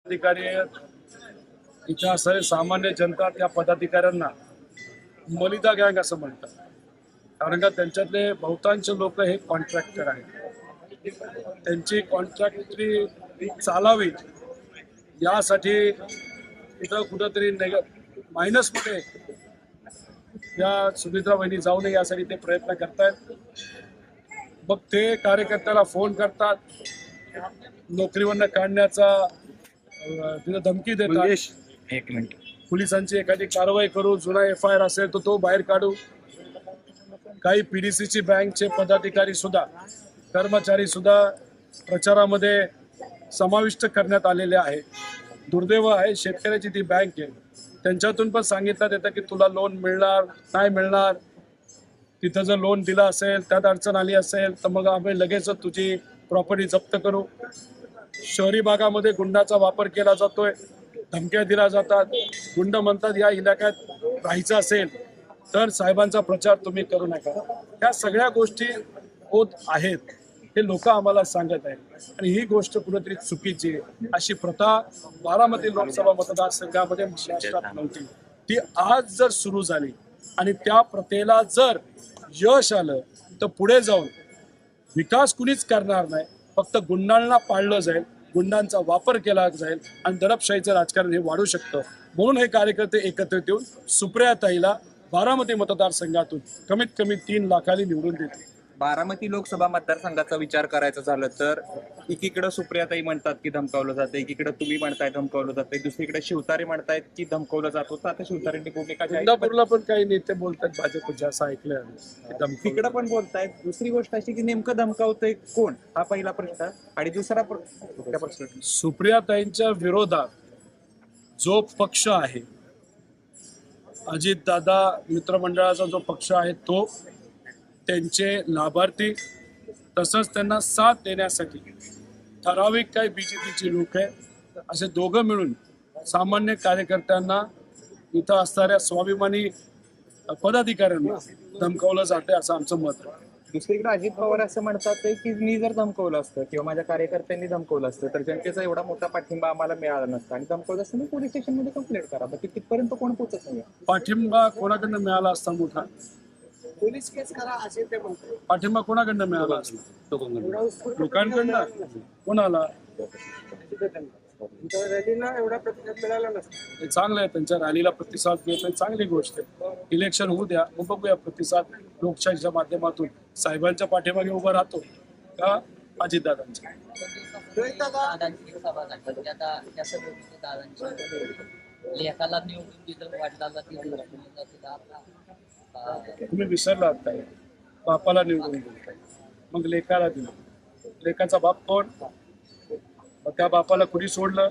अधिकारी इथं असणारे सामान्य जनता त्या पदाधिकाऱ्यांना मलिदा गँग असं म्हणतात. कारण का त्यांच्यातले बहुतांश लोक हे कॉन्ट्रॅक्टर आहेत. त्यांची कॉन्ट्रॅक्टरी चालावी यासाठी इथं कुठंतरी मायनसमध्ये या सुमित्रा वहिनी जाऊ नये यासाठी ते प्रयत्न करतायत. मग ते कार्यकर्त्याला फोन करतात, नोकरीवरनं काढण्याचा तिथं धमकी देतात. एक मिनिट. पोलिसांची एखादी कारवाई करू, जुना FIR असेल तर तो बाहेर काढू. काही PDCची बँकचे पदाधिकारी सुद्धा, कर्मचारी सुद्धा प्रचारामध्ये समाविष्ट करण्यात आलेले आहे. दुर्दैव आहे, शेतकऱ्याची ती बँक आहे. त्यांच्यातून पण सांगितलं येतं की तुला लोन मिळणार नाही मिळणार. तिथं जर लोन दिलं असेल, त्यात अडचण आली असेल तर मग आम्ही लगेच तुझी प्रॉपर्टी जप्त करू. शहरी भागामध्ये गुंडाचा वापर केला जातोय, धमक्या दिल्या जातात. गुंड म्हणतात या इलाक्यात राहायचं असेल तर साहेबांचा प्रचार तुम्ही करू नका. ह्या सगळ्या गोष्टी होत आहेत, हे लोक आम्हाला सांगत आहेत आणि ही गोष्ट कुठेतरी चुकीची आहे. अशी प्रथा बारामती लोकसभा मतदारसंघामध्ये महाराष्ट्रात नव्हती. ती आज जर सुरू झाली आणि त्या प्रथेला जर यश आलं तर पुढे जाऊन विकास कुणीच करणार नाही. फक्त गुंडांना पाळलं जाईल, गुंडांचा वापर केला जाईल आणि दडपशाहीचं राजकारण हे वाढू शकतं. म्हणून हे कार्यकर्ते एकत्रित येऊन सुप्रियाताईला बारामती मतदारसंघातून कमीत कमी 3 लाखांनी निवडून देतील. बारामती लोकसभा मतदारसंघाचा विचार करायचा झालं तर एकीकडे सुप्रियाताई म्हणतात की धमकावलं जातं, एकीकडे तुम्ही म्हणताय धमकावलं जातंय, दुसरीकडे शिवतारे म्हणतायत की धमकावलं जात होतं. आता शिवतारेंनी भूमिका इंदापूरला पण काही नेते बोलतात भाजपच्या, असं ऐकलंय आम्ही. तिकडे पण बोलतायत. दुसरी गोष्ट अशी की नेमकं धमकावतंय कोण, हा पहिला प्रश्न. आणि दुसरा प्रश्न, सुप्रियाताईंच्या विरोधात जो पक्ष आहे, अजितदादा मित्रमंडळाचा जो पक्ष आहे तो, त्यांचे लाभार्थी, तसंच त्यांना साथ देण्यासाठी ठराविक काही BJPची लोक आहे, असे दोघं मिळून सामान्य कार्यकर्त्यांना, इथं असणाऱ्या स्वाभिमानी पदाधिकाऱ्यांना धमकावलं जाते असं आमचं मत आहे. दुसरीकडे अजित पवार असं म्हणतात की मी जर धमकवलं असतं किंवा माझ्या कार्यकर्त्यांनी धमकवलं असतं तर जनतेचा एवढा मोठा पाठिंबा आम्हाला मिळाला नसता आणि धमकवलं असतं मी पोलीस स्टेशनमध्ये कंप्लेंट करा. बाकी तिथपर्यंत कोण पोहोचत नाही. पाठिंबा कोणाकडनं मिळाला असता मोठा? पोलीस केस करा असे ते म्हणतात. पाठिंबा कोणाकडनं मिळाला असता? लोकांकडनं. कोणाला? रॅलीला एवढा प्रतिसाद मिळाला नसता. हे चांगलं आहे, त्यांच्या रॅलीला प्रतिसाद मिळतोय, चांगली गोष्ट आहे. इलेक्शन होऊ द्या, मग बघूया प्रतिसाद. लोकशाहीच्या माध्यमातून साहेबांच्या पाठीमागे उभं राहतो का अजितदादांच्या? तुम्ही विसरलात काय? बापाला निवडून दिलं, मग लेकाला दिलं. लेकाचा बाप कोण? मग त्या बापाला कुणी सोडलं?